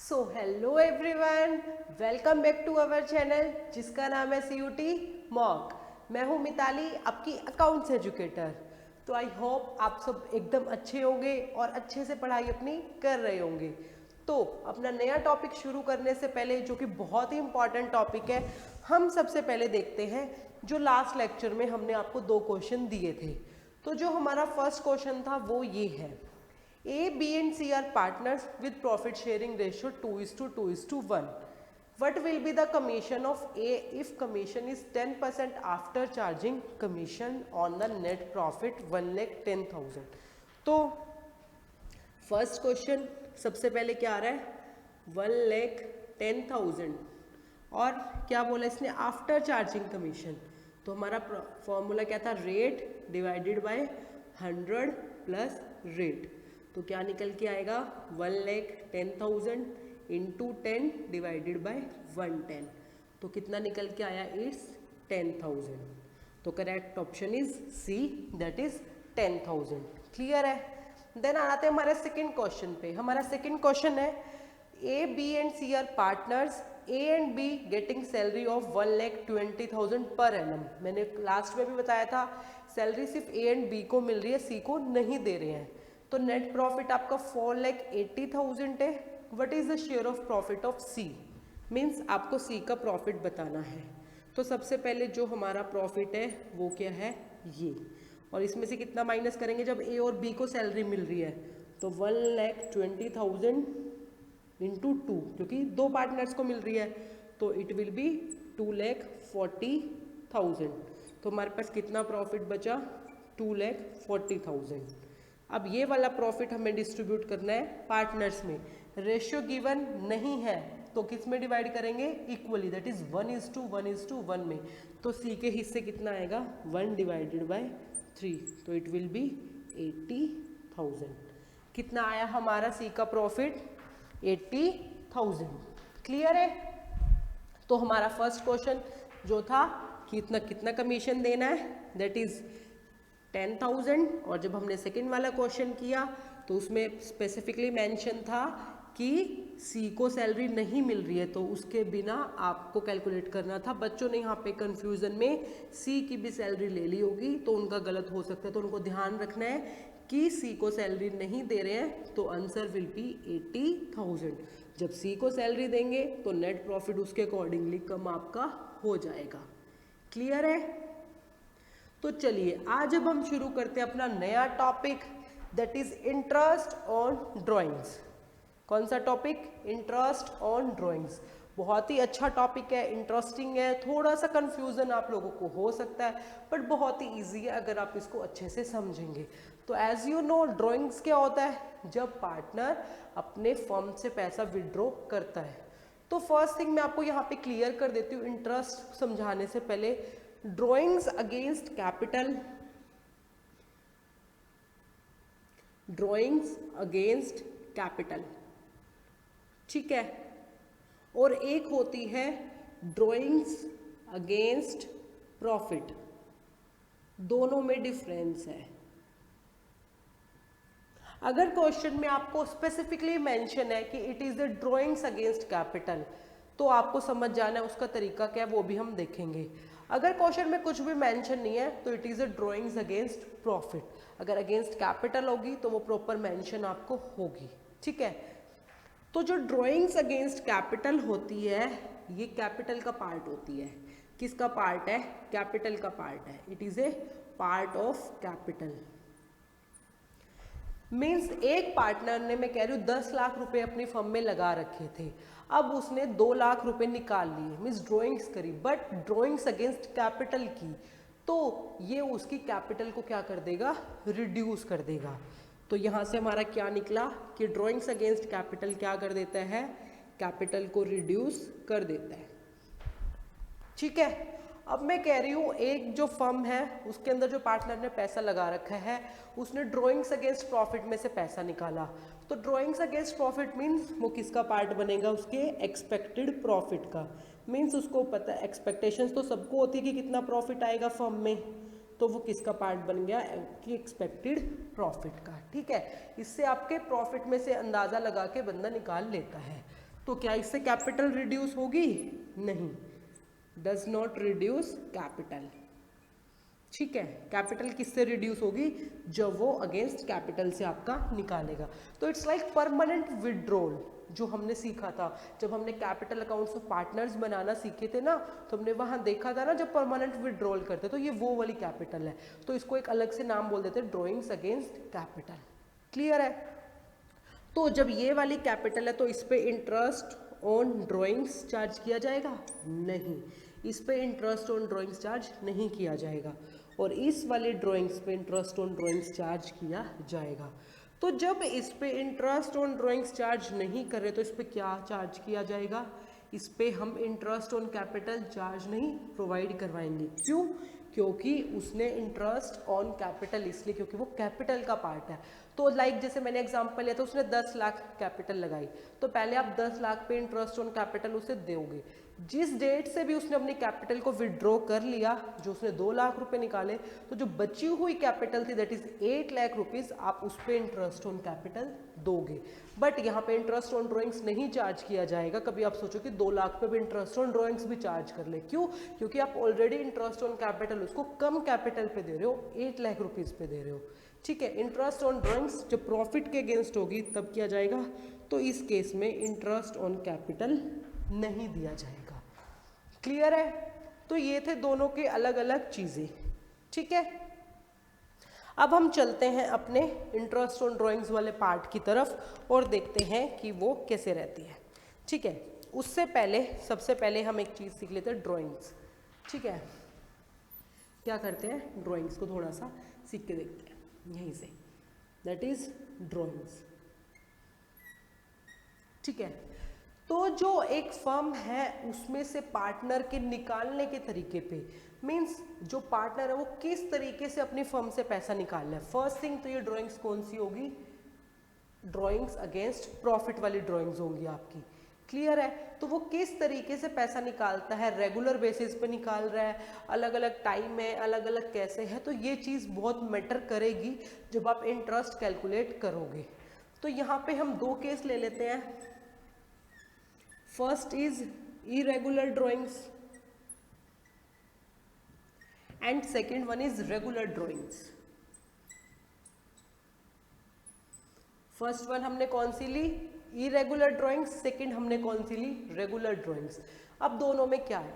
So hello everyone, welcome back to our channel जिसका नाम है CUT मॉक। मैं हूं मिताली, आपकी अकाउंट्स एजुकेटर। तो आई होप आप सब एकदम अच्छे होंगे और अच्छे से पढ़ाई अपनी कर रहे होंगे। तो अपना नया टॉपिक शुरू करने से पहले, जो कि बहुत ही इंपॉर्टेंट टॉपिक है, हम सबसे पहले देखते हैं जो लास्ट लेक्चर में हमने आपको 2 क्वेश्चन दिए थे। तो जो हमारा फर्स्ट क्वेश्चन था वो ये है, A, B and C are partners with profit sharing ratio 2:2:1. What will be the commission of A if commission is 10% after charging commission on the net profit 1,10,000? तो फर्स्ट क्वेश्चन सबसे पहले क्या आ रहा है 1,10,000 और क्या बोला इसने आफ्टर चार्जिंग कमीशन। तो हमारा फॉर्मूला क्या था, rate divided by 100 plus rate. तो क्या निकल के आएगा 1,10,000 इंटू 10 डिवाइडेड बाय 110। तो कितना निकल के आया, इट्स 10,000। तो correct option is C, that is 10,000। Clear है। देन आते हैं हमारे सेकंड क्वेश्चन पे। हमारा सेकंड क्वेश्चन है A, B and C are partners, A and B getting salary of 1,20,000 per annum. मैंने लास्ट में भी बताया था सैलरी सिर्फ A and B को मिल रही है, C को नहीं दे रहे हैं। तो नेट प्रॉफिट आपका 4,80,000 है। What is the share of profit of C? Means आपको C का प्रॉफिट बताना है। तो सबसे पहले जो हमारा प्रॉफिट है वो क्या है, ये, और इसमें से कितना माइनस करेंगे जब A और B को सैलरी मिल रही है। तो 1,20,000 इंटू 2, क्योंकि 2 पार्टनर्स को मिल रही है, तो इट विल बी 2,40,000। तो हमारे पास कितना प्रॉफिट बचा, 2,40,000। अब ये वाला प्रॉफिट हमें डिस्ट्रीब्यूट करना है पार्टनर्स में। रेशियो गिवन नहीं है तो किस में डिवाइड करेंगे, इक्वली, दैट इज 1:1:1 में। तो C के हिस्से कितना आएगा 1 डिवाइडेड बाय 3, तो इट विल बी 80,000। कितना आया हमारा C का प्रॉफिट, 80,000। क्लियर है। तो हमारा फर्स्ट क्वेश्चन जो था कितना कितना कमीशन देना है, दैट इज 10,000। और जब हमने सेकंड वाला क्वेश्चन किया तो उसमें स्पेसिफिकली मेंशन था कि C को सैलरी नहीं मिल रही है, तो उसके बिना आपको कैलकुलेट करना था। बच्चों ने यहाँ पे कंफ्यूजन में C की भी सैलरी ले ली होगी, तो उनका गलत हो सकता है। तो उनको ध्यान रखना है कि C को सैलरी नहीं दे रहे हैं, तो आंसर विल बी 80,000। जब C को सैलरी देंगे तो नेट प्रॉफिट उसके अकॉर्डिंगली कम आपका हो जाएगा। क्लियर है। तो चलिए आज अब हम शुरू करते हैं अपना नया topic, that is interest on drawings. कौन सा टॉपिक, इंटरेस्ट ऑन ड्राइंग्स। बहुत ही अच्छा टॉपिक है, इंटरेस्टिंग है। थोड़ा सा कंफ्यूजन आप लोगों को हो सकता है, बट बहुत ही इजी है अगर आप इसको अच्छे से समझेंगे। तो एज यू नो, ड्राइंग्स क्या होता है, जब पार्टनर अपने फर्म से पैसा विड्रॉ करता है। तो फर्स्ट थिंग मैं आपको यहाँ पे क्लियर कर देती हूँ इंटरेस्ट समझाने से पहले। Drawings against capital, drawings against capital, ठीक है। और एक होती है ड्राइंग्स अगेंस्ट प्रॉफिट। दोनों में डिफरेंस है। अगर क्वेश्चन में आपको स्पेसिफिकली मेंशन है कि it is the drawings against capital, तो आपको समझ जाना है उसका तरीका क्या है, वो भी हम देखेंगे। अगर क्वेश्चन में कुछ भी मेंशन नहीं है तो it is a drawings against profit. अगर अगेंस्ट कैपिटल होगी तो वो प्रॉपर मेंशन आपको होगी, ठीक है। तो जो ड्राइंग्स अगेंस्ट कैपिटल होती है, ये कैपिटल का पार्ट होती है। किसका पार्ट है, कैपिटल का पार्ट है। It is a part of capital. Means एक पार्टनर ने, मैं कह रही हूँ 10 लाख रुपए अपनी फर्म में लगा रखे थे, अब उसने 2 लाख रुपए निकाल लिए, मीन्स ड्राइंग्स करी, बट ड्राइंग्स अगेंस्ट कैपिटल की, तो ये उसकी कैपिटल को क्या कर देगा, रिड्यूस कर देगा। तो यहाँ से हमारा क्या निकला कि ड्राइंग्स अगेंस्ट कैपिटल क्या कर देता है, कैपिटल को रिड्यूस कर देता है, ठीक है। अब मैं कह रही हूँ एक जो फर्म है उसके अंदर जो पार्टनर ने पैसा लगा रखा है, उसने ड्राइंग्स अगेंस्ट प्रॉफिट में से पैसा निकाला। तो ड्राइंग्स अगेंस्ट प्रॉफिट मीन्स वो किसका पार्ट बनेगा, उसके एक्सपेक्टेड प्रॉफिट का। मीन्स उसको पता है, एक्सपेक्टेशंस तो सबको होती है कि कितना प्रॉफिट आएगा फर्म में, तो वो किसका पार्ट बन गया कि एक्सपेक्टेड प्रॉफिट का, ठीक है। इससे आपके प्रॉफिट में से अंदाजा लगा के बंदा निकाल लेता है। तो क्या इससे कैपिटल रिड्यूस होगी? नहीं, डज नॉट रिड्यूस कैपिटल। ठीक है, कैपिटल किससे रिड्यूस होगी? जब वो अगेंस्ट कैपिटल से आपका निकालेगा। तो इट्स लाइक परमानेंट विड्रॉल जो हमने सीखा था जब हमने कैपिटल अकाउंट्स ऑफ पार्टनर्स बनाना सीखे थे ना, तो हमने वहां देखा था ना जब परमानेंट विड्रॉल करते, तो ये वो वाली कैपिटल है। तो इसको एक अलग से नाम बोल देते हैं, ड्रॉइंग्स अगेंस्ट कैपिटल। क्लियर है? तो जब ये वाली कैपिटल है तो इस पे इंटरेस्ट ऑन ड्रॉइंग्स चार्ज किया जाएगा? नहीं, इस पे इंटरेस्ट ऑन ड्रॉइंग्स चार्ज नहीं किया जाएगा, और इस वाले ड्राइंग्स पे इंटरेस्ट ऑन ड्राइंग्स चार्ज किया जाएगा। तो जब इस पे इंटरेस्ट ऑन ड्राइंग्स चार्ज नहीं कर रहे तो इस पे क्या चार्ज किया जाएगा? इस पे हम इंटरेस्ट ऑन कैपिटल चार्ज नहीं प्रोवाइड करवाएंगे। क्यों? क्योंकि उसने इंटरेस्ट ऑन कैपिटल इसलिए क्योंकि वो कैपिटल का पार्ट है। तो लाइक जैसे मैंने एग्जांपल लिया था, उसने 10 लाख कैपिटल लगाई, तो पहले आप 10 लाख पे इंटरेस्ट ऑन कैपिटल उसे दोगे। जिस डेट से भी उसने अपनी कैपिटल को विड्रॉ कर लिया, जो उसने 2 लाख रुपए निकाले, तो जो बची हुई कैपिटल थी दैट इज 8 लाख रुपीज, आप उस पे इंटरेस्ट ऑन कैपिटल दोगे। बट यहाँ पे इंटरेस्ट ऑन ड्रॉइंग्स नहीं चार्ज किया जाएगा। कभी आप सोचो कि 2 लाख पे भी इंटरेस्ट ऑन ड्रॉइंग्स भी चार्ज कर ले, क्यों? क्योंकि आप ऑलरेडी इंटरेस्ट ऑन कैपिटल उसको कम कैपिटल पे दे रहे हो, 8 लाख रुपीज पे दे रहे हो। ठीक है, इंटरेस्ट ऑन ड्रॉइंग्स जब प्रॉफिट के अगेंस्ट होगी तब किया जाएगा, तो इस केस में इंटरेस्ट ऑन कैपिटल नहीं दिया जाएगा। क्लियर है? तो ये थे दोनों के अलग अलग चीजें। ठीक है, अब हम चलते हैं अपने इंटरेस्ट ऑन ड्राइंग्स वाले पार्ट की तरफ और देखते हैं कि वो कैसे रहती है। ठीक है, उससे पहले सबसे पहले हम एक चीज सीख लेते हैं, ड्राइंग्स। ठीक है, क्या करते हैं, ड्राइंग्स को थोड़ा सा सीख के देखते हैं यहीं से, दैट इज ड्राइंग्स। ठीक है, तो जो एक फर्म है उसमें से पार्टनर के निकालने के तरीके पे, मींस जो पार्टनर है वो किस तरीके से अपनी फर्म से पैसा निकाल रहा है। फर्स्ट थिंग तो ये ड्राइंग्स कौन सी होगी? ड्राइंग्स अगेंस्ट प्रॉफिट वाली ड्राइंग्स होंगी आपकी। क्लियर है? तो वो किस तरीके से पैसा निकालता है, रेगुलर बेसिस पे निकाल रहा है, अलग अलग टाइम है, अलग अलग कैसे है, तो ये चीज़ बहुत मैटर करेगी जब आप इंटरेस्ट कैलकुलेट करोगे। तो यहाँ पे हम 2 केस ले लेते हैं। First is irregular drawings and second one is regular drawings. First one हमने कौन सी ली? Irregular drawings. सेकंड हमने कौन सी ली? Regular drawings. अब दोनों में क्या है?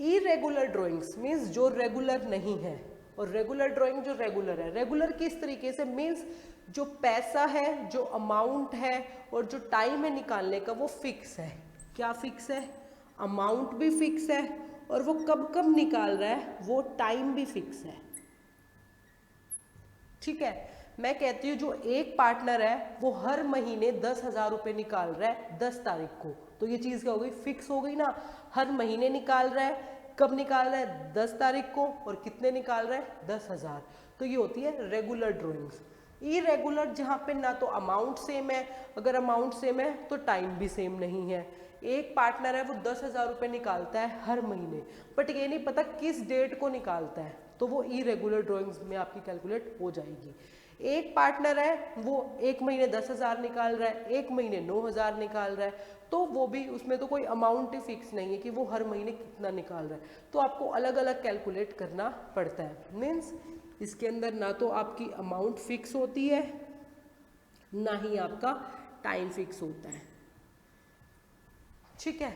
इरेगुलर ड्राइंग्स मीन्स जो रेगुलर नहीं है, और रेगुलर ड्राइंग जो रेगुलर है। रेगुलर किस तरीके से? मीन्स जो पैसा है, जो अमाउंट है और जो टाइम है निकालने का वो फिक्स है। क्या फिक्स है? अमाउंट भी फिक्स है और वो कब कब निकाल रहा है वो टाइम भी फिक्स है। ठीक है, मैं कहती हूँ जो एक पार्टनर है वो हर महीने 10,000 रुपये निकाल रहा है 10 तारीख को, तो ये चीज़ क्या हो गई? फिक्स हो गई ना। हर महीने निकाल रहा है, कब निकाल रहा है? 10 तारीख को, और कितने निकाल रहा है? 10,000। तो ये होती है रेगुलर ड्राइंग्स। इरेगुलर जहाँ पे ना तो अमाउंट सेम है, अगर अमाउंट सेम है तो टाइम भी सेम नहीं है। एक पार्टनर है वो 10,000 रुपये निकालता है हर महीने, बट ये नहीं पता किस डेट को निकालता है, तो वो इरेगुलर ड्राइंग्स में आपकी कैलकुलेट हो जाएगी। एक पार्टनर है वो एक महीने 10,000 निकाल रहा है, एक महीने 9,000 निकाल रहा है, तो वो भी, उसमें तो कोई अमाउंट ही फिक्स नहीं है कि वो हर महीने कितना निकाल रहा है, तो आपको अलग अलग कैलकुलेट करना पड़ता है। मीन्स इसके अंदर ना तो आपकी अमाउंट फिक्स होती है, ना ही आपका टाइम फिक्स होता है। ठीक है,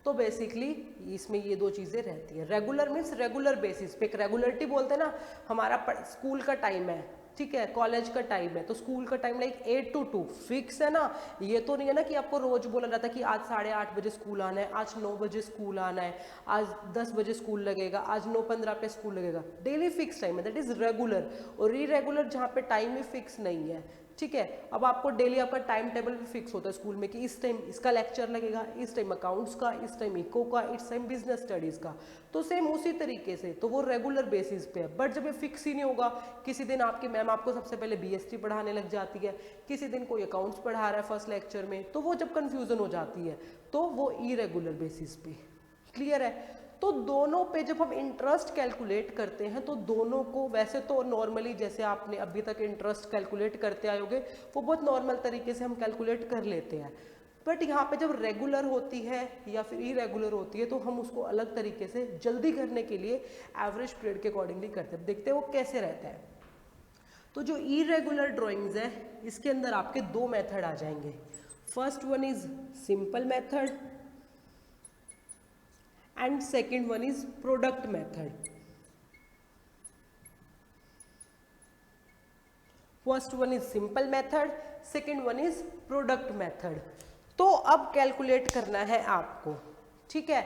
तो बेसिकली इसमें ये 2 चीज़ें रहती है। रेगुलर मीन्स रेगुलर बेसिस पे, एक रेगुलरिटी बोलते हैं ना, हमारा स्कूल का टाइम है, ठीक है, कॉलेज का टाइम है, तो स्कूल का टाइम लाइक 8 to 2 फिक्स है ना। ये तो नहीं है ना कि आपको रोज बोला जाता है कि आज 8:30 बजे स्कूल आना है, आज 9 बजे स्कूल आना है, आज 10 बजे स्कूल लगेगा, आज 9:15 पे स्कूल लगेगा। डेली फिक्स टाइम है, दैट इज रेगुलर। और इरेगुलर जहाँ पे टाइम ही फिक्स नहीं है। ठीक है, अब आपको डेली आपका टाइम टेबल भी फिक्स होता है स्कूल में कि इस टाइम इसका लेक्चर लगेगा, इस टाइम अकाउंट्स का, इस टाइम इको का, इस टाइम बिजनेस स्टडीज का, तो सेम उसी तरीके से, तो वो रेगुलर बेसिस पे है। बट जब ये फिक्स ही नहीं होगा, किसी दिन आपकी मैम आपको सबसे पहले बीएसटी पढ़ाने लग जाती है, किसी दिन कोई अकाउंट्स पढ़ा रहा है फर्स्ट लेक्चर में, तो वो जब कन्फ्यूजन हो जाती है तो वो इरेगुलर बेसिस पे। क्लियर है? तो दोनों पे जब हम इंटरेस्ट कैलकुलेट करते हैं तो दोनों को, वैसे तो नॉर्मली जैसे आपने अभी तक इंटरेस्ट कैलकुलेट करते आए होगे वो बहुत नॉर्मल तरीके से हम कैलकुलेट कर लेते हैं, बट यहाँ पे जब रेगुलर होती है या फिर इरेगुलर होती है तो हम उसको अलग तरीके से जल्दी करने के लिए एवरेज पीरियड के अकॉर्डिंगली करते हैं। देखते हैं वो कैसे रहता है। तो जो इरेगुलर ड्राइंग्स है इसके अंदर आपके दो मेथड आ जाएंगे। First one is simple method and second one is product method. First one is simple method, second one is product method. तो अब कैलकुलेट करना है आपको, ठीक है।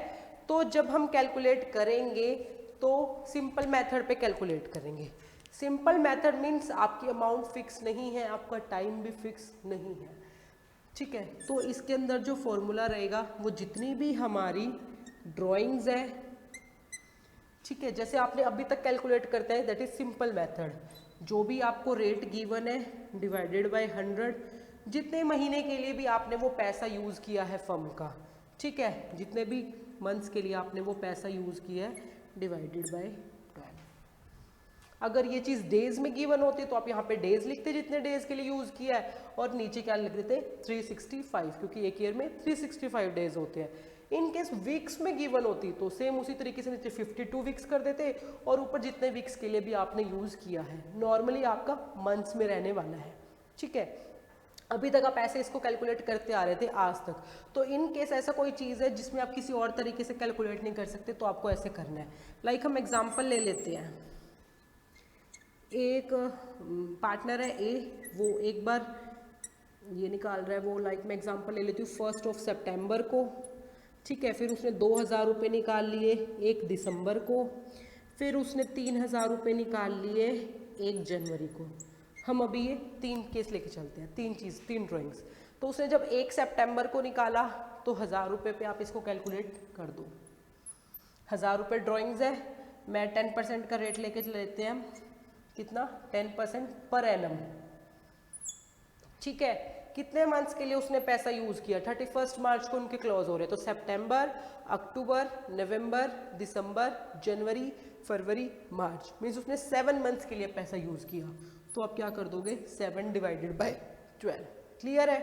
तो जब हम कैलकुलेट करेंगे तो सिंपल मेथड पे कैलकुलेट करेंगे। सिंपल मेथड मीन्स आपकी अमाउंट फिक्स नहीं है, आपका टाइम भी फिक्स नहीं है, ठीक है। तो इसके अंदर जो फॉर्मूला रहेगा वो जितनी भी हमारी ड्राइंग्स है, ठीक है, जैसे आपने अभी तक कैलकुलेट करते हैं दैट इज सिंपल मेथड। जो भी आपको रेट गिवन है डिवाइडेड बाय 100, जितने महीने के लिए भी आपने वो पैसा यूज़ किया है फर्म का, ठीक है, जितने भी मंथ्स के लिए आपने वो पैसा यूज़ किया है डिवाइडेड बाय 12। अगर ये चीज़ डेज में गिवन होती तो आप यहाँ पे डेज लिखते जितने डेज के लिए यूज़ किया है, और नीचे क्या लिख देते 365, क्योंकि एक ईयर में 365 डेज होते हैं। इन केस वीक्स में गिवन होती तो सेम उसी तरीके से नीचे 52 वीक्स कर देते और ऊपर जितने वीक्स के लिए भी आपने यूज़ किया है। नॉर्मली आपका मंथ्स में रहने वाला है, ठीक है। अभी तक आप ऐसे इसको कैलकुलेट करते आ रहे थे आज तक। तो इन केस ऐसा कोई चीज़ है जिसमें आप किसी और तरीके से कैलकुलेट नहीं कर सकते तो आपको ऐसे करना है। लाइक हम एग्जाम्पल ले लेते हैं। एक पार्टनर है ए, वो एक बार ये निकाल रहा है, वो लाइक मैं एग्जांपल ले लेती हूँ 1 सितंबर को, ठीक है। फिर उसने 2000 रुपये निकाल लिए 1 दिसंबर को, फिर उसने 3000 रुपये निकाल लिए 1 जनवरी को। हम अभी ये 3 केस लेके चलते हैं, 3 ड्राइंग्स। तो उसने जब 1 सितंबर को निकाला तो 1000 रुपये पे आप इसको कैलकुलेट कर दो। 1000 रुपये ड्राइंग्स है, मैं 10% का रेट लेके लेते हैं, कितना 10% पर एनम, ठीक है। कितने मंथ्स के लिए उसने पैसा यूज किया, 31 मार्च को उनके क्लोज हो रहे हैं, तो सितंबर, अक्टूबर, नवंबर, दिसंबर, जनवरी, फरवरी, मार्च, मीन्स उसने 7 मंथ्स के लिए पैसा यूज किया। तो आप क्या कर दोगे 7 डिवाइडेड बाय 12। क्लियर है।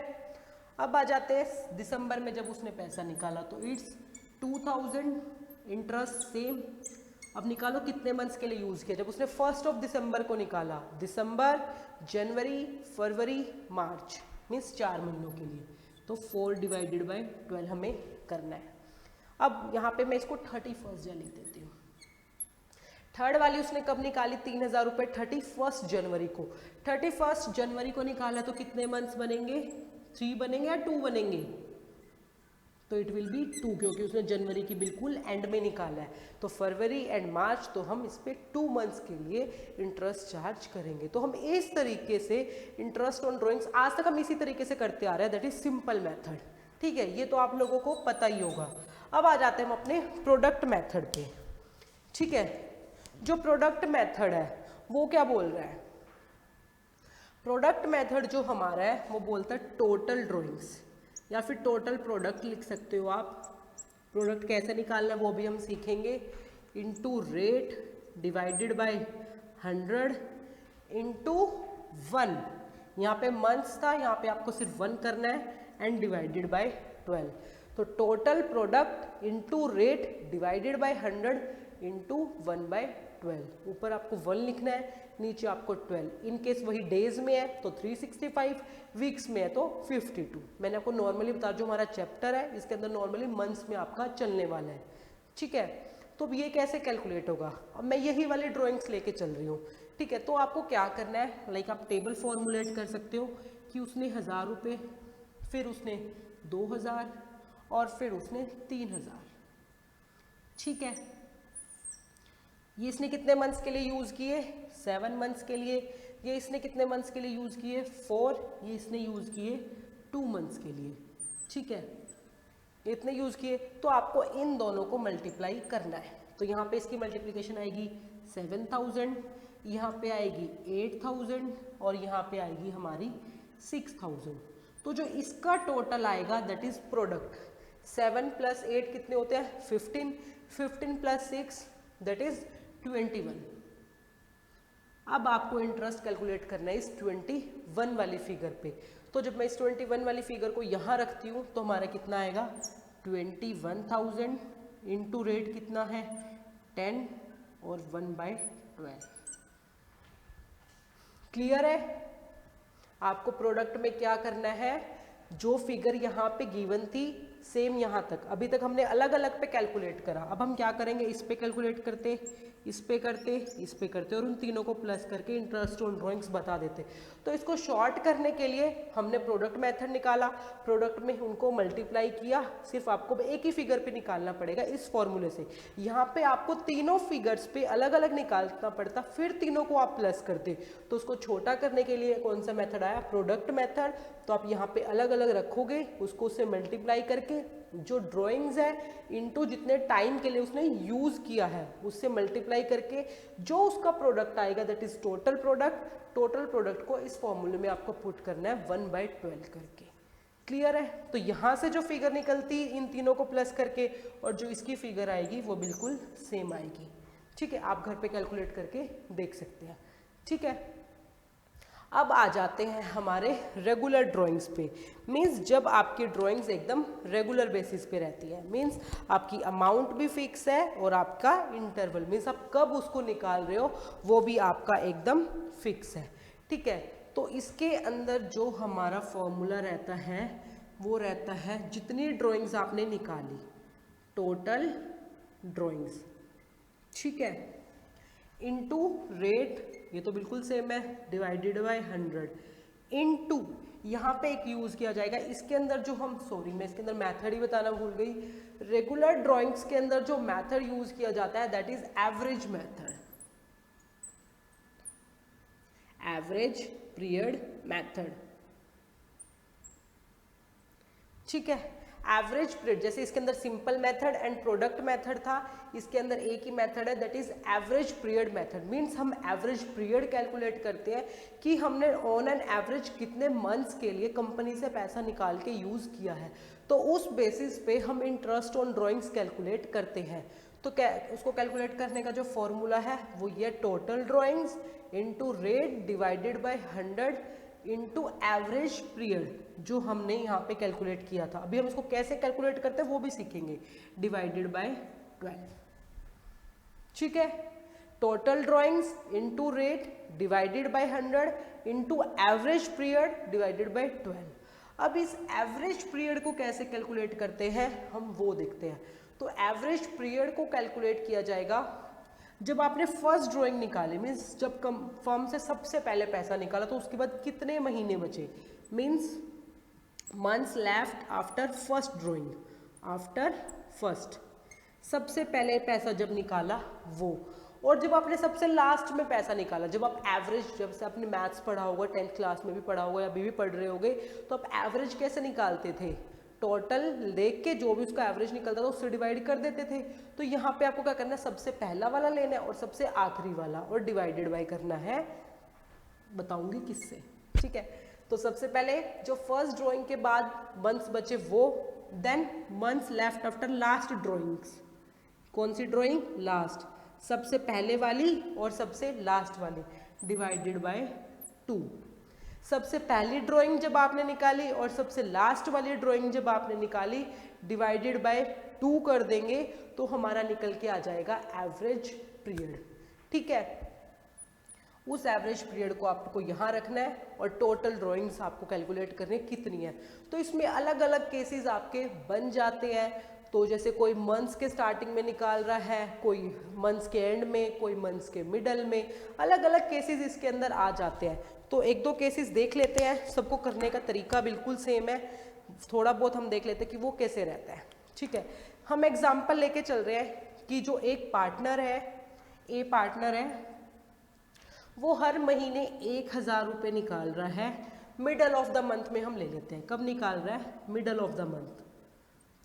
अब आ जाते हैं दिसंबर में जब उसने पैसा निकाला तो इट्स 2000, इंटरेस्ट सेम। अब निकालो कितने मंथ्स के लिए यूज किया। जब उसने 1 दिसंबर को निकाला, दिसंबर, जनवरी, फरवरी, मार्च, मीन्स 4 महीनों के लिए, तो 4 डिवाइडेड बाय 12 हमें करना है। अब यहाँ पे मैं इसको 31 लिख देती हूँ। थर्ड वाली उसने कब निकाली 3000 रुपये, 31 जनवरी को। 31 जनवरी को निकाला तो कितने मंथ्स बनेंगे, 3 बनेंगे या 2 बनेंगे, तो इट विल बी 2, क्योंकि उसने जनवरी की बिल्कुल एंड में निकाला है। तो फरवरी एंड मार्च, तो हम इस पे 2 मंथ्स के लिए इंटरेस्ट चार्ज करेंगे। तो हम इस तरीके से इंटरेस्ट ऑन ड्राइंग्स आज तक हम इसी तरीके से करते आ रहे हैं, दैट इज सिंपल मेथड, ठीक है। ये तो आप लोगों को पता ही होगा। अब आ जाते हैं हम अपने प्रोडक्ट मेथड पे, ठीक है। जो प्रोडक्ट मेथड है वो क्या बोल रहा है, प्रोडक्ट मेथड जो हमारा है वो बोलता है टोटल ड्राइंग्स या फिर टोटल प्रोडक्ट लिख सकते हो आप। प्रोडक्ट कैसे निकालना है वो भी हम सीखेंगे। Into rate divided by 100 into 1, यहाँ पे मंथ्स था, यहाँ पे आपको सिर्फ 1 करना है, एंड डिवाइडेड बाय 12। तो total product into rate divided by 100 into 1/12। ऊपर आपको 1 लिखना है, नीचे आपको 12। इन केस वही डेज में है तो 365, वीक्स में है तो 52। मैंने आपको नॉर्मली बता, जो हमारा चैप्टर है इसके अंदर नॉर्मली मंथ्स में आपका चलने वाला है, ठीक है। तो ये कैसे कैलकुलेट होगा, अब मैं यही वाली ड्राइंग्स लेके चल रही हूँ, ठीक है। तो आपको क्या करना है, लाइक आप टेबल फॉर्मुलेट कर सकते हो कि उसने 1000 रुपये, फिर उसने 2000 और फिर उसने 3000, ठीक है। ये इसने कितने मंथ्स के लिए यूज़ किए, 7 मंथ्स के लिए। ये इसने कितने मंथ्स के लिए यूज़ किए, 4। ये इसने यूज़ किए 2 मंथ्स के लिए, ठीक है। इतने यूज़ किए, तो आपको इन दोनों को मल्टीप्लाई करना है। तो यहाँ पे इसकी मल्टीप्लिकेशन आएगी 7000, यहाँ पे आएगी 8000 और यहाँ पे आएगी हमारी 6000। तो जो इसका टोटल आएगा दैट इज प्रोडक्ट। 7 + 8 कितने होते हैं, 15, 15 + 6 दैट इज 21। अब आपको इंटरेस्ट कैलकुलेट करना है इस 21 वाली फिगर पे। तो जब मैं इस 21 वाली फिगर को यहाँ रखती हूँ तो हमारा कितना आएगा 21,000 इंटू रेट कितना है 10 और 1/12। क्लियर है? आपको प्रोडक्ट में क्या करना है, जो फिगर यहाँ पे गिवन थी सेम यहाँ तक, अभी तक हमने अलग अलग पे कैलकुलेट करा, अब हम क्या करेंगे, इस पे कैलकुलेट करते, इस पे करते, इस पे करते और उन तीनों को प्लस करके इंटरेस्ट ऑन ड्राइंग्स बता देते। तो इसको शॉर्ट करने के लिए हमने प्रोडक्ट मेथड निकाला, प्रोडक्ट में उनको मल्टीप्लाई किया, सिर्फ आपको एक ही फिगर पे निकालना पड़ेगा इस फॉर्मूले से। यहाँ पे आपको तीनों फिगर्स पे अलग अलग निकालना पड़ता, फिर तीनों को आप प्लस करते। तो उसको छोटा करने के लिए कौन सा मेथड आया, प्रोडक्ट मेथड। तो आप यहाँ पे अलग अलग रखोगे, उसको उससे मल्टीप्लाई करके जो ड्राइंग्स है इनटू जितने टाइम के लिए उसने यूज किया है उससे मल्टीप्लाई करके जो उसका प्रोडक्ट आएगा that is total product. Total product को इस फॉर्मूले में आपको पुट करना है 1/12 करके। क्लियर है? तो यहाँ से जो फिगर निकलती इन तीनों को प्लस करके और जो इसकी फिगर आएगी वो बिल्कुल सेम आएगी। ठीक है, आप घर पे कैलकुलेट करके देख सकते हैं। ठीक है, अब आ जाते हैं हमारे रेगुलर ड्राइंग्स पे। मींस जब आपकी ड्राइंग्स एकदम रेगुलर बेसिस पे रहती है, मींस आपकी अमाउंट भी फिक्स है और आपका इंटरवल मींस आप कब उसको निकाल रहे हो वो भी आपका एकदम फिक्स है। ठीक है, तो इसके अंदर जो हमारा फॉर्मूला रहता है वो रहता है जितनी ड्राइंग्स आपने निकाली, टोटल ड्राइंग्स, ठीक है, इनटू रेट, ये तो बिल्कुल सेम है, डिवाइडेड बाय 100 इनटू यहाँ पे एक यूज किया जाएगा इसके अंदर जो हम मैं इसके अंदर मेथड ही बताना भूल गई। रेगुलर ड्राइंग्स के अंदर जो मेथड यूज किया जाता है that is average method, average period method. ठीक है, एवरेज पीरियड, जैसे इसके अंदर simple method and product method था, इसके अंदर एक ही मेथड है that is average period method. Means हम एवरेज पीरियड कैलकुलेट करते हैं कि हमने ऑन एन एवरेज कितने मंथ्स के लिए कंपनी से पैसा निकाल के यूज किया है, तो उस बेसिस पे हम इंटरेस्ट ऑन ड्राइंग्स कैलकुलेट करते हैं। तो उसको कैलकुलेट करने का जो फॉर्मूला है वो ये total drawings into rate divided by 100 into average period जो हमने यहाँ पे कैलकुलेट किया था। अभी हम इसको कैसे कैलकुलेट करते हैं वो भी सीखेंगे, डिवाइडेड बाय 12। ठीक है, total drawings into rate divided by 100 into average period divided by 12। अब इस एवरेज पीरियड को कैसे कैलकुलेट करते हैं हम वो देखते हैं। तो एवरेज पीरियड को कैलकुलेट किया जाएगा जब आपने फर्स्ट ड्राइंग निकाली, मीन्स जब फर्म से सबसे पहले पैसा निकाला तो उसके बाद कितने महीने बचे, means months left after first drawing, after first सबसे पहले पैसा जब निकाला वो, और जब आपने सबसे लास्ट में पैसा निकाला, जब आप एवरेज, जब से आपने मैथ्स पढ़ा होगा 10th क्लास में भी पढ़ा होगा या अभी भी पढ़ रहे होगे, तो आप एवरेज कैसे निकालते थे, टोटल देख के जो भी उसका एवरेज निकलता था उससे डिवाइड कर देते थे। तो यहाँ पे आपको क्या करना है, सबसे पहला वाला लेना है और सबसे आखिरी वाला और डिवाइडेड बाय करना है, बताऊंगी किससे। ठीक है, तो सबसे पहले जो फर्स्ट ड्राइंग के बाद मंथ्स बचे वो, then months left after last drawings, कौन सी ड्राइंग, लास्ट, सबसे पहले वाली और सबसे लास्ट वाली, डिवाइडेड बाय 2। सबसे पहली ड्राइंग जब आपने निकाली और सबसे लास्ट वाली ड्राइंग जब आपने निकाली, डिवाइडेड बाय 2 कर देंगे तो हमारा निकल के आ जाएगा एवरेज पीरियड। ठीक है, उस एवरेज पीरियड को आपको यहाँ रखना है और टोटल ड्राइंग्स आपको कैलकुलेट करने कितनी है। तो इसमें अलग अलग केसेस आपके बन जाते हैं। तो जैसे कोई मंथ्स के स्टार्टिंग में निकाल रहा है, कोई मंथ्स के एंड में, कोई मंथ्स के मिडल में, अलग अलग केसेस इसके अंदर आ जाते हैं। तो एक दो केसेस देख लेते हैं, सबको करने का तरीका बिल्कुल सेम है, थोड़ा बहुत हम देख लेते हैं कि वो कैसे रहता है। ठीक है, हम एग्जाम्पल लेके चल रहे हैं कि जो एक पार्टनर है, ए पार्टनर है, वो हर महीने 1000 रुपये निकाल रहा है, मिडल ऑफ द मंथ में हम ले लेते हैं। कब निकाल रहा है, मिडल ऑफ द मंथ।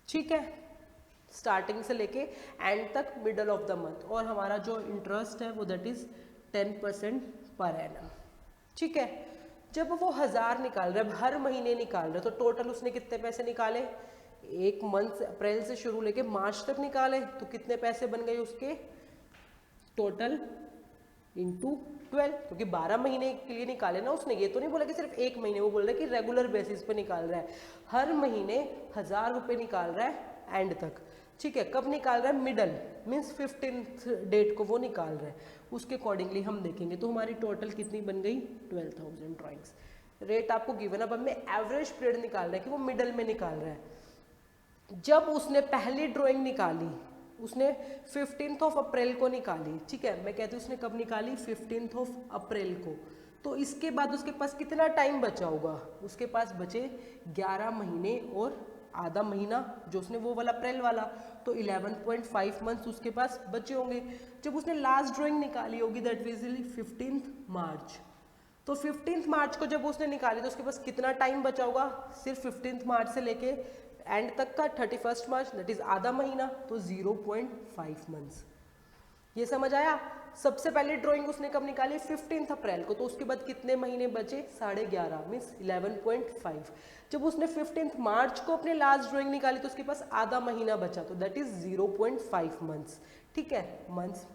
ठीक है, स्टार्टिंग से लेके एंड तक मिडल ऑफ द मंथ, और हमारा जो इंटरेस्ट है वो दैट इज 10% पर एनम। ठीक है, जब वो 1000 निकाल रहा है, हर महीने निकाल रहा है, तो टोटल उसने कितने पैसे निकाले, एक मंथ अप्रैल से शुरू लेके मार्च तक निकाले, तो कितने पैसे बन गए उसके, टोटल इंटू 12, क्योंकि 12 महीने के लिए निकाले ना उसने, ये तो नहीं बोला कि सिर्फ एक महीने, वो बोल रहा है कि रेगुलर बेसिस पे निकाल रहा है, हर महीने 1000 रुपये निकाल रहा है एंड तक। ठीक है, कब निकाल रहा है? मिडल मीन्स 15th डेट को वो निकाल रहा है, उसके अकॉर्डिंगली हम देखेंगे। तो हमारी टोटल कितनी बन गई? 12,000 ड्राइंग्स। रेट आपको गिवन, अब हमें एवरेज पीरियड निकाल रहा है कि वो मिडल में निकाल रहा है। जब उसने पहली ड्राइंग निकाली, उसने 15 अप्रैल को निकाली, ठीक है, मैं कहती हूँ उसने कब निकाली? 15 अप्रैल को। तो इसके बाद उसके पास कितना टाइम बचा होगा? उसके पास बचे 11 महीने और आधा महीना, जो उसने वो वाला अप्रैल वाला, तो 11.5 मंथ्स उसके पास बचे होंगे। जब उसने लास्ट ड्राइंग निकाली होगी दैट मींस 15 मार्च, तो 15 मार्च को जब उसने निकाली तो उसके पास कितना टाइम बचा होगा? सिर्फ 15 मार्च से लेके एंड तक का 31 मार्च, दैट इज आधा महीना, तो 0.5 मंथ्स। ये समझ आया? सबसे पहले ड्राइंग उसने कब निकाली? 15 अप्रैल को, तो उसके बाद कितने महीने बचे? 11.5 मीन्स 11.5। जब उसने 15 मार्च को अपने लास्ट ड्राइंग निकाली तो उसके पास आधा महीना बचा, तो दैट इज 0.5 मंथ्स। ठीक है, मंथ्स।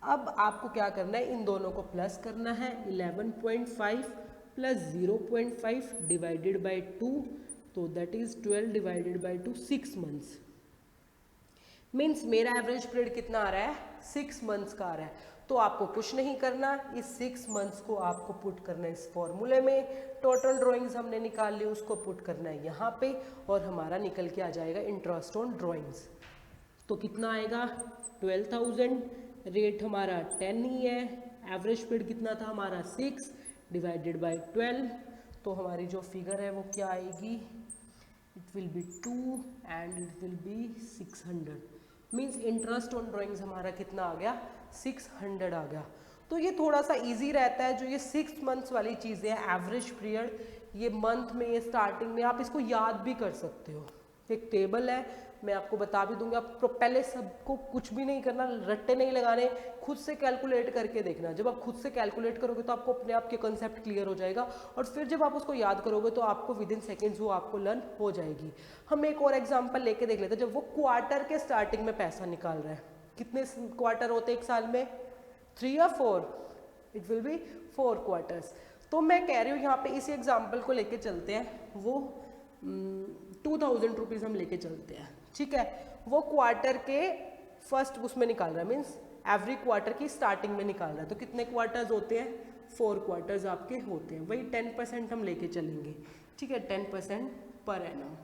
अब आपको क्या करना है? इन दोनों को प्लस करना है। 11.5 प्लस 0.5 डिवाइडेड बाई 2, तो that is 12 divided by 2, 6 months. Means मेरा एवरेज पीरियड कितना आ रहा है? 6 मंथ्स का आ रहा है। तो आपको कुछ नहीं करना, इस 6 मंथ्स को आपको पुट करना है इस फॉर्मूले में। टोटल ड्राइंग्स हमने निकाल ली, उसको पुट करना है यहाँ पे, और हमारा निकल के आ जाएगा इंटरेस्ट ऑन ड्राइंग्स। तो कितना आएगा? 12,000। रेट हमारा 10 ही है। एवरेज पीरियड कितना था हमारा? 6 डिवाइडेड बाई 12। तो हमारी जो फिगर है वो क्या आएगी? It will be 2 and it will be 600। Means interest on drawings हमारा कितना आ गया? 600 आ गया। तो ये थोड़ा सा इजी रहता है, जो ये 6 मंथ्स वाली चीज़ें हैं, एवरेज पीरियड, ये मंथ में, ये स्टार्टिंग में आप इसको याद भी कर सकते हो। एक टेबल है, मैं आपको बता भी दूंगी, आप पहले सबको कुछ भी नहीं करना, रट्टे नहीं लगाने, खुद से कैलकुलेट करके देखना। जब आप खुद से कैलकुलेट करोगे तो आपको अपने आप के कॉन्सेप्ट क्लियर हो जाएगा, और फिर जब आप उसको याद करोगे तो आपको विद इन सेकेंड्स वो आपको लर्न हो जाएगी। हम एक और एग्जाम्पल लेके देख लेते हैं। जब वो क्वार्टर के स्टार्टिंग में पैसा निकाल रहा है, कितने क्वार्टर होते हैं एक साल में? 3 या 4? It will be 4 quarters. तो मैं कह रही हूँ यहाँ पे इसी एग्जाम्पल को लेके चलते हैं। वो 2,000 रुपीज़ हम लेके चलते हैं, ठीक है। वो क्वार्टर के फर्स्ट उसमें निकाल रहा है, मीन्स एवरी क्वार्टर की स्टार्टिंग में निकाल रहा है। तो कितने क्वार्टर्स होते हैं? 4 क्वार्टर्स आपके होते हैं। वही 10% हम लेके चलेंगे, ठीक है, 10% पर एनम,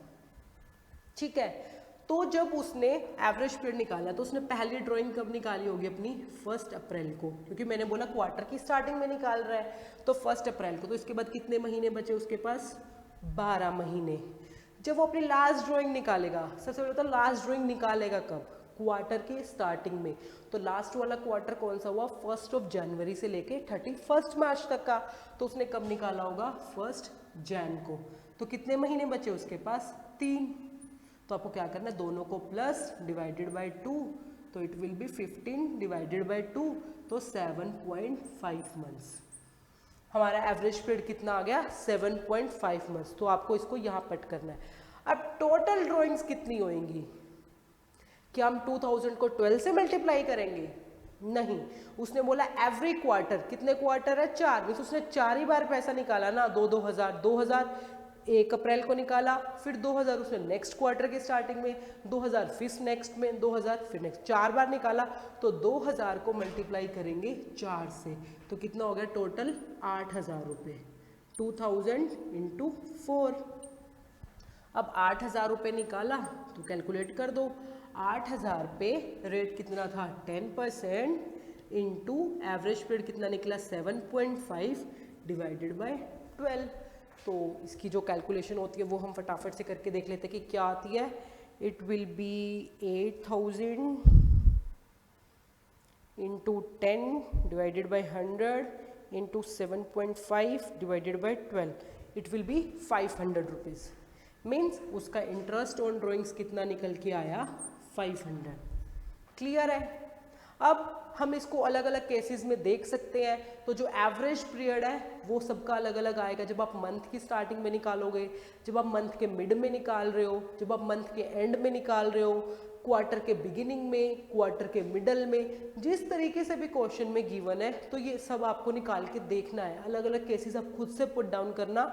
ठीक है। तो जब उसने एवरेज पीरियड निकाला तो उसने पहली ड्राइंग कब निकाली होगी अपनी? 1 अप्रैल को, क्योंकि मैंने बोला क्वार्टर की स्टार्टिंग में निकाल रहा है, तो 1 अप्रैल को। तो इसके बाद कितने महीने बचे उसके पास? 12 महीने। जब वो अपनी लास्ट ड्राइंग निकालेगा, सबसे पहले तो लास्ट ड्राइंग निकालेगा कब? क्वार्टर के स्टार्टिंग में। तो लास्ट वाला क्वार्टर कौन सा हुआ? 1 जनवरी से लेके 31 मार्च तक का। तो उसने कब निकाला होगा? 1 जनवरी को। तो कितने महीने बचे उसके पास? 3। तो आपको क्या करना है? दोनों को प्लस डिवाइडेड बाई 2, तो it will be 15 divided by 2, तो 7.5 मंथ्स। हमारा एवरेज पीरियड कितना आ गया? 7.5 मंथ्स। तो आपको इसको यहाँ पट करना है। अब टोटल ड्राइंग्स कितनी होंगी? क्या हम 2000 को 12 से मल्टीप्लाई करेंगे? नहीं, उसने बोला एवरी क्वार्टर। कितने क्वार्टर है? 4, मीन्स उसने 4 ही बार पैसा निकाला ना, 2000 1 अप्रैल को निकाला, फिर 2000 उसने नेक्स्ट क्वार्टर की स्टार्टिंग में, 2000 फिर नेक्स्ट में, 2000 फिर नेक्स्ट, 4 बार निकाला। तो 2000 को मल्टीप्लाई करेंगे 4 से, तो कितना हो गया टोटल? 8000 रुपये। 2000 इंटू 4। अब 8000 रुपये निकाला तो कैलकुलेट कर दो। 8000 पे रेट कितना था? 10% इंटू एवरेज पीरियड कितना निकला? 7.5 डिवाइडेड बाय 12। तो इसकी जो कैलकुलेशन होती है वो हम फटाफट से करके देख लेते हैं कि क्या आती है। It will be 8000 into 10 divided by 100 into 7.5 divided by 12, it will be 500 rupees. Means उसका इंटरेस्ट ऑन ड्राइंग्स कितना निकल के आया? 500। क्लियर है? अब हम इसको अलग अलग केसेस में देख सकते हैं। तो जो एवरेज पीरियड है वो सबका अलग अलग आएगा। जब आप मंथ की स्टार्टिंग में निकालोगे, जब आप मंथ के मिड में निकाल रहे हो, जब आप मंथ के एंड में निकाल रहे हो, क्वार्टर के बिगिनिंग में, क्वार्टर के मिडल में, जिस तरीके से भी क्वेश्चन में गिवन है तो ये सब आपको निकाल के देखना है। अलग अलग केसेस आप खुद से पुट डाउन करना,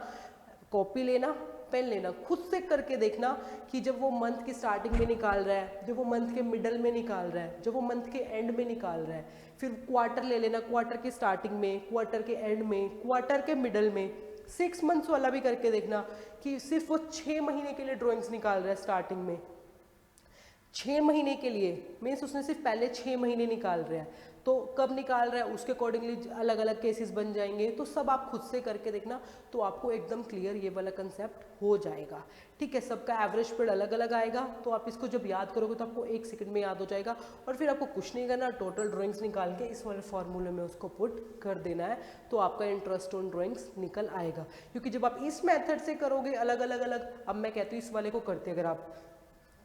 कॉपी लेना, पेन लेना, खुद से करके देखना कि जब वो मंथ की स्टार्टिंग में निकाल रहा है, जब वो मंथ के मिडल में निकाल रहा है, जब वो मंथ के एंड में निकाल रहा है, फिर क्वार्टर ले लेना, क्वार्टर के स्टार्टिंग में, क्वार्टर के एंड में, क्वार्टर के मिडल में, 6 मंथ्स वाला भी करके देखना कि सिर्फ वो 6 महीने के लिए ड्राइंग्स निकाल रहा है स्टार्टिंग में, 6 महीने के लिए, मीन्स उसने सिर्फ पहले 6 महीने निकाल रहा है, तो कब निकाल रहा है उसके अकॉर्डिंगली अलग अलग केसेस बन जाएंगे। तो सब आप खुद से करके देखना तो आपको एकदम क्लियर ये वाला कंसेप्ट हो जाएगा। ठीक है, सबका एवरेज पीरियड अलग अलग आएगा, तो आप इसको जब याद करोगे तो आपको 1 सेकंड में याद हो जाएगा और फिर आपको कुछ नहीं करना, टोटल ड्राइंग्स निकाल के इस वाले फॉर्मूले में उसको पुट कर देना है, तो आपका इंटरेस्ट ऑन ड्राइंग्स निकल आएगा। क्योंकि जब आप इस मेथड से करोगे अलग अलग अलग, अब मैं कहती हूँ इस वाले को करते अगर आप,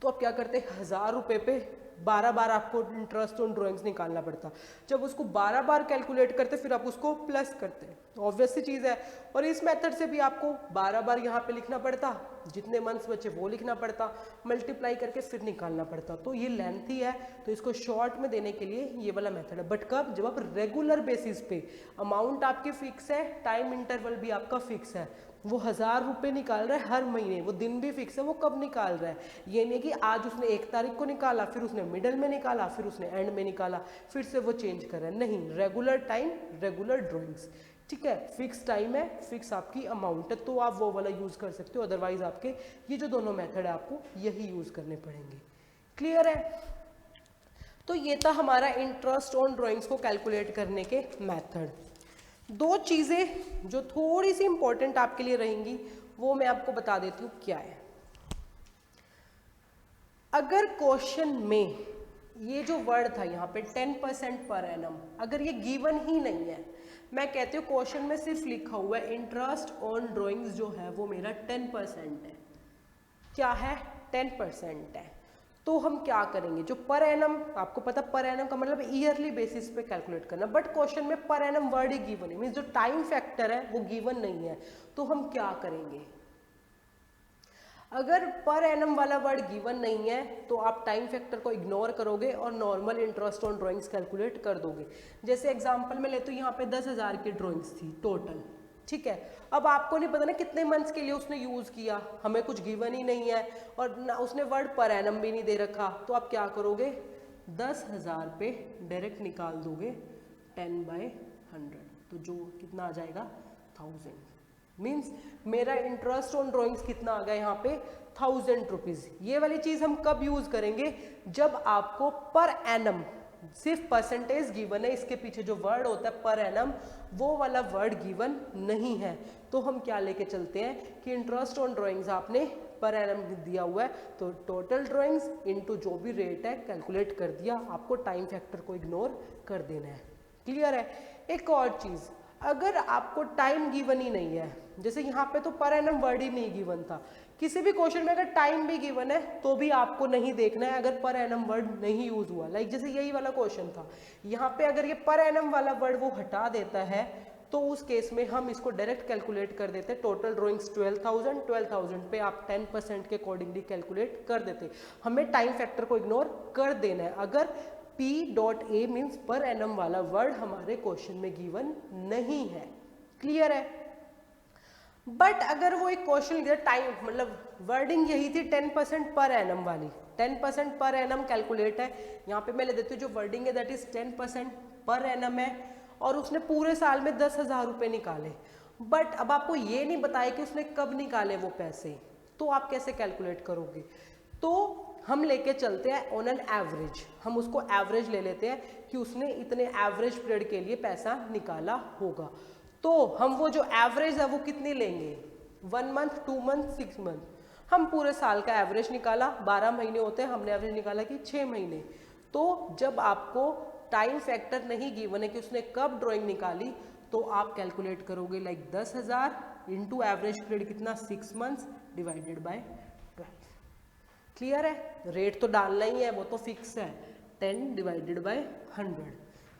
तो आप क्या करते हैं, 1000 रुपये पे 12 बार आपको इंटरेस्ट ऑन ड्राइंग्स निकालना पड़ता। जब उसको 12 बार कैलकुलेट करते फिर आप उसको प्लस करते हैं, ऑब्वियस सी चीज़ है। और इस मेथड से भी आपको 12 बार यहाँ पे लिखना पड़ता, जितने मंथ्स बचे वो लिखना पड़ता, मल्टीप्लाई करके फिर निकालना पड़ता। तो ये लेंथी है, तो इसको शॉर्ट में देने के लिए ये वाला मेथड है। बट कब, जब आप रेगुलर बेसिस पे, अमाउंट आपकी फिक्स है, टाइम इंटरवल भी आपका फिक्स है, वो 1000 रुपये निकाल रहा है हर महीने, वो दिन भी फिक्स है वो कब निकाल रहा है, ये नहीं कि आज उसने 1 तारीख को निकाला, फिर उसने मिडल में निकाला, फिर उसने एंड में निकाला, फिर से वो चेंज कर रहा है, नहीं, रेगुलर टाइम, रेगुलर ड्राइंग्स। ठीक है, फिक्स टाइम है, फिक्स आपकी अमाउंट है, तो आप वो वाला यूज़ कर सकते हो। अदरवाइज आपके ये जो दोनों मेथड है आपको यही यूज़ करने पड़ेंगे। क्लियर है? तो ये था हमारा इंटरेस्ट ऑन ड्राइंग्स को कैलकुलेट करने के मेथड। 2 चीज़ें जो थोड़ी सी इंपॉर्टेंट आपके लिए रहेंगी वो मैं आपको बता देती हूँ क्या है। अगर क्वेश्चन में ये जो वर्ड था यहाँ पे 10% पर एनम, अगर ये गिवन ही नहीं है, मैं कहती हूँ क्वेश्चन में सिर्फ लिखा हुआ है इंटरेस्ट ऑन ड्राइंग्स जो है वो मेरा 10% है, क्या है, 10% है, तो हम क्या करेंगे, जो पर एनम, आपको पता पर एनम का मतलब ईयरली बेसिस पे कैलकुलेट करना, बट क्वेश्चन में पर एनम वर्ड ही गिवन है, मींस जो टाइम फैक्टर है वो गिवन नहीं है, तो हम क्या करेंगे। अगर पर एनम वाला वर्ड गिवन नहीं है तो आप टाइम फैक्टर को इग्नोर करोगे और normal interest on drawings calculate कर दोगे। जैसे एग्जांपल में ले तो यहाँ पे 10,000 की ड्राइंग्स थी टोटल, ठीक है। अब आपको नहीं पता ना कितने मंथ्स के लिए उसने यूज़ किया, हमें कुछ गिवन ही नहीं है और ना उसने वर्ड पर एनम भी नहीं दे रखा, तो आप क्या करोगे, 10,000 पे डायरेक्ट निकाल दोगे 10/100, तो जो कितना आ जाएगा 1000, मीन्स मेरा इंटरेस्ट ऑन ड्राइंग्स कितना आ गया यहाँ पे 1000 रुपीज़। ये वाली चीज़ हम कब यूज़ करेंगे, जब आपको पर एनम सिर्फ परसेंटेज गिवन है, इसके पीछे जो वर्ड होता है पर एनम वो वाला वर्ड गिवन नहीं है, तो हम क्या लेके चलते हैं कि इंटरेस्ट ऑन ड्राइंग्स आपने पर एनम दिया हुआ है तो टोटल ड्राइंग्स इनटू जो भी रेट है कैलकुलेट कर दिया, आपको टाइम फैक्टर को इग्नोर कर देना है। क्लियर है? एक और चीज़, अगर आपको टाइम गिवन ही नहीं है, जैसे यहाँ पे तो पर एनम वर्ड ही नहीं गिवन था, किसी भी क्वेश्चन में अगर टाइम भी गिवन है तो भी आपको नहीं देखना है अगर पर एनम वर्ड नहीं यूज हुआ। लाइक जैसे यही वाला क्वेश्चन था, यहाँ पे अगर ये पर एनम वाला वर्ड वो हटा देता है तो उस केस में हम इसको डायरेक्ट कैलकुलेट कर देते, टोटल ड्राइंग्स 12,000 पे आप 10% के अकॉर्डिंगली कैलकुलेट कर देते, हमें टाइम फैक्टर को इग्नोर कर देना है अगर P.A मीन्स पर एनम वाला वर्ड हमारे क्वेश्चन में गिवन नहीं है। क्लियर है? बट अगर वो एक क्वेश्चन दिया टाइम, मतलब वर्डिंग यही थी 10% पर एनम वाली, 10% पर एनम कैलकुलेट है, यहाँ पे मैं ले देती हूँ जो वर्डिंग है दैट इज 10% पर एनम है और उसने पूरे साल में 10,000 रुपये निकाले, बट अब आपको ये नहीं बताया कि उसने कब निकाले वो पैसे, तो आप कैसे कैलकुलेट करोगे। तो हम लेके चलते हैं ऑन एन एवरेज, हम उसको एवरेज ले लेते हैं कि उसने इतने एवरेज पीरियड के लिए पैसा निकाला होगा, तो हम वो जो एवरेज है वो कितनी लेंगे, 1 मंथ, 2 मंथ, 6 मंथ, हम पूरे साल का एवरेज निकाला, 12 महीने होते हैं, हमने एवरेज निकाला कि 6 महीने। तो जब आपको टाइम फैक्टर नहीं गिवन है कि उसने कब ड्राइंग निकाली, तो आप कैलकुलेट करोगे लाइक 10,000 इंटू एवरेज पीरियड कितना 6 मंथ्स डिवाइडेड बाय 12। क्लियर है? रेट तो डालना ही है, वो तो फिक्स है, 10 डिवाइडेड बाय 100।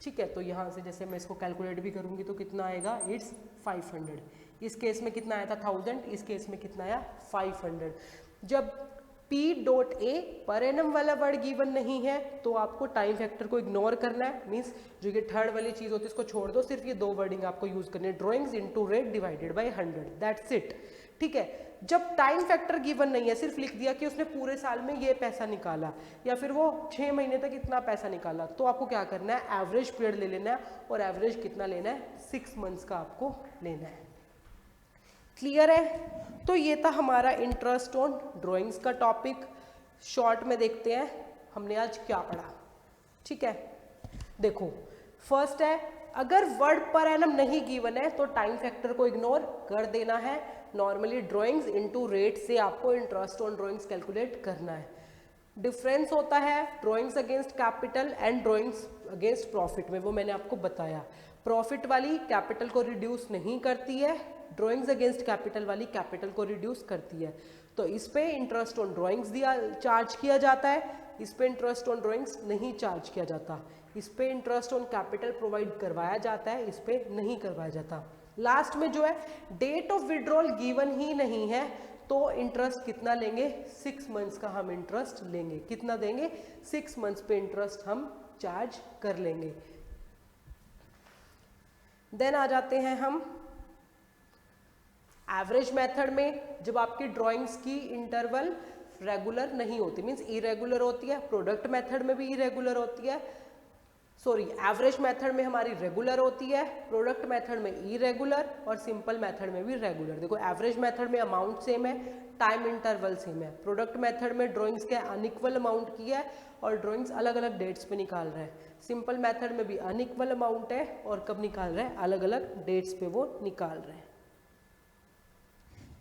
ठीक है, तो यहाँ से जैसे मैं इसको कैलकुलेट भी करूँगी तो कितना आएगा, इट्स 500। इस केस में कितना आया था 1000, इस केस में कितना आया 500। जब P.A पर एनम वाला वर्ड गिवन नहीं है तो आपको टाइम फैक्टर को इग्नोर करना है, मीन्स जो ये थर्ड वाली चीज होती है इसको छोड़ दो, सिर्फ ये दो वर्डिंग आपको यूज करनी है, drawings into rate divided by 100, that's it. ठीक है, जब टाइम फैक्टर गिवन नहीं है, सिर्फ लिख दिया कि उसने पूरे साल में ये पैसा निकाला या फिर वो 6 महीने तक इतना पैसा निकाला, तो आपको क्या करना है, एवरेज पीरियड ले लेना है, और एवरेज कितना लेना है, 6 मंथ्स का आपको लेना है। क्लियर है? तो ये था हमारा इंटरेस्ट ऑन ड्राइंग्स का टॉपिक। शॉर्ट में देखते हैं हमने आज क्या पढ़ा। ठीक है, देखो फर्स्ट है, अगर वर्ड पर एनम नहीं गिवन है तो टाइम फैक्टर को इग्नोर कर देना है। नॉर्मली ड्राइंग्स इनटू रेट से आपको इंटरेस्ट ऑन ड्राइंग्स कैलकुलेट करना है। डिफरेंस होता है drawings against capital and drawings against profit में, वो मैंने आपको बताया। प्रॉफिट वाली कैपिटल को रिड्यूस नहीं करती है, ड्राइंग्स अगेंस्ट कैपिटल वाली कैपिटल को रिड्यूस करती है। तो इस पे इंटरेस्ट ऑन ड्राइंग्स चार्ज किया जाता है, इस पे इंटरेस्ट ऑन ड्राइंग्स नहीं चार्ज किया जाता। इस पे इंटरेस्ट ऑन कैपिटल प्रोवाइड करवाया जाता है, इस पे नहीं करवाया जाता। लास्ट में जो है डेट ऑफ विड्रॉल गिवन ही नहीं है तो इंटरेस्ट कितना लेंगे, 6 मंथ्स का हम इंटरेस्ट लेंगे। कितना देंगे, 6 मंथ्स पे इंटरेस्ट हम चार्ज कर लेंगे। देन आ जाते हैं हम एवरेज मेथड में। जब आपकी ड्राइंग्स की इंटरवल रेगुलर नहीं होती, मींस इरेगुलर होती है, प्रोडक्ट मेथड में भी इरेगुलर होती है, सॉरी एवरेज मेथड में हमारी रेगुलर होती है, प्रोडक्ट मेथड में इरेगुलर और सिंपल मेथड में भी रेगुलर। देखो एवरेज मेथड में अमाउंट सेम है, टाइम इंटरवल सेम है, प्रोडक्ट मेथड में ड्राइंग्स के अनइक्वल अमाउंट की है और ड्राइंग्स अलग अलग डेट्स पे निकाल रहे हैं। सिंपल मेथड में भी अनइक्वल अमाउंट है और कब निकाल रहे हैं, अलग अलग डेट्स पे वो निकाल रहे हैं।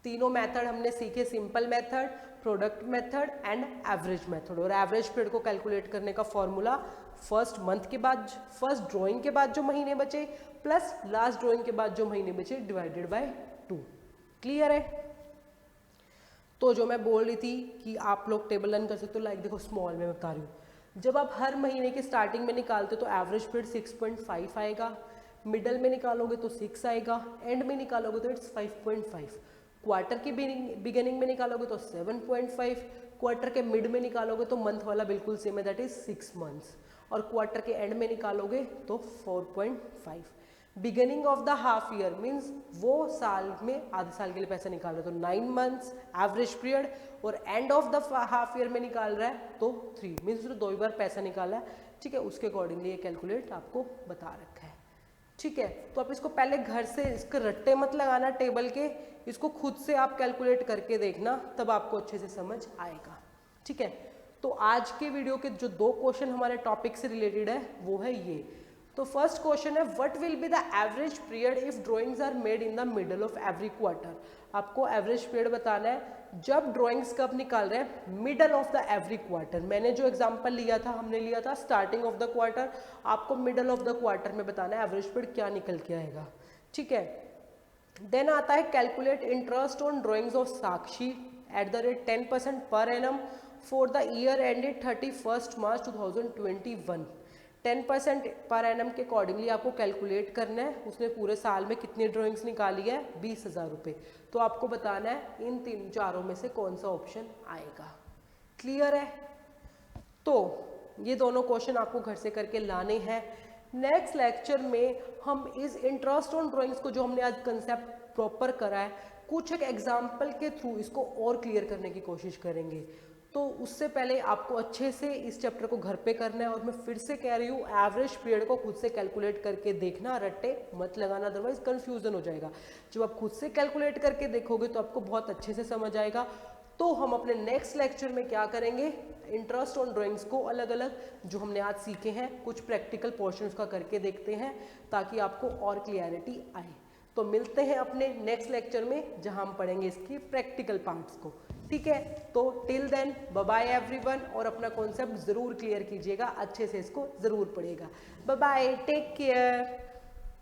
तीनों मेथड हमने सीखे, simple method, product method and average method. और एवरेज पीरियड को कैलकुलेट करने का फॉर्मूला फर्स्ट मंथ के बाद, फर्स्ट ड्राइंग के बाद जो महीने बचे प्लस लास्ट ड्राइंग के बाद जो महीने बचे डिवाइडेड बाय 2। क्लियर है? तो जो मैं बोल रही थी कि आप लोग टेबल रन कर सकते हो, लाइक देखो स्मॉल में बता रही हूँ, जब आप हर महीने के स्टार्टिंग में निकालते हो तो एवरेज पीरियड 6.5 आएगा, मिडल में निकालोगे तो 6 आएगा, एंड में निकालोगे तो इट्स 5.5, क्वार्टर की बिगिनिंग में निकालोगे तो 7.5, क्वार्टर के मिड में निकालोगे तो मंथ वाला बिल्कुल सेम है, दैट इज 6 मंथ्स, और क्वार्टर के एंड में निकालोगे तो 4.5। Beginning of the half year means वो साल में आधे साल के लिए पैसा निकाल रहा है तो 9 मंथ्स एवरेज पीरियड, और end of the half year में निकाल रहा है तो 3 मीन्स उसने 2 बार पैसा निकाला है। ठीक है, उसके अकॉर्डिंगली ये कैलकुलेट आपको बता रखा है। ठीक है, तो आप इसको पहले घर से इसके रट्टे मत लगाना टेबल के, इसको खुद से आप कैलकुलेट करके देखना, तब आपको अच्छे से समझ आएगा। ठीक है, तो आज के वीडियो के जो 2 क्वेश्चन हमारे टॉपिक से रिलेटेड है वो है ये। तो फर्स्ट क्वेश्चन है, what will be the average period if drawings are made in the middle of every quarter. आपको एवरेज पीरियड बताना है जब ड्राइंग्स कब निकाल रहे हैं, middle of the every quarter. मैंने जो एग्जांपल लिया था, हमने लिया था स्टार्टिंग ऑफ द क्वार्टर, आपको मिडल ऑफ द क्वार्टर में बताना है एवरेज पीरियड क्या निकल के आएगा। ठीक है, देन आता है calculate interest on drawings of Sakshi at the rate 10% per annum for the year ended 31 March 2021। 10% per annum के अकॉर्डिंगली आपको कैलकुलेट करना है, उसने पूरे साल में कितनी ड्राइंग्स निकाली है, 20,000 रुपये। तो आपको बताना है इन 3-4 में से कौन सा ऑप्शन आएगा। क्लियर है? तो ये दोनों क्वेश्चन आपको घर से करके लाने हैं। नेक्स्ट लेक्चर में हम इस इंटरेस्ट ऑन ड्राइंग्स को जो हमने आज कंसेप्ट प्रॉपर करा है, कुछ एक एग्जाम्पल के थ्रू इसको और क्लियर करने की कोशिश करेंगे। तो उससे पहले आपको अच्छे से इस चैप्टर को घर पे करना है, और मैं फिर से कह रही हूँ एवरेज पीरियड को खुद से कैलकुलेट करके देखना, रट्टे मत लगाना, अदरवाइज कंफ्यूजन हो जाएगा। जब आप खुद से कैलकुलेट करके देखोगे तो आपको बहुत अच्छे से समझ आएगा। तो हम अपने नेक्स्ट लेक्चर में क्या करेंगे, इंटरेस्ट ऑन ड्राइंग्स को अलग अलग जो हमने आज सीखे हैं कुछ प्रैक्टिकल पोर्शंस का करके देखते हैं, ताकि आपको और क्लियरिटी आए। तो मिलते हैं अपने नेक्स्ट लेक्चर में जहां हम पढ़ेंगे इसकी प्रैक्टिकल पार्ट्स को। ठीक है, तो till then bye bye everyone, और अपना कॉन्सेप्ट जरूर क्लियर कीजिएगा, अच्छे से इसको जरूर पढ़िएगा। Bye bye, take care.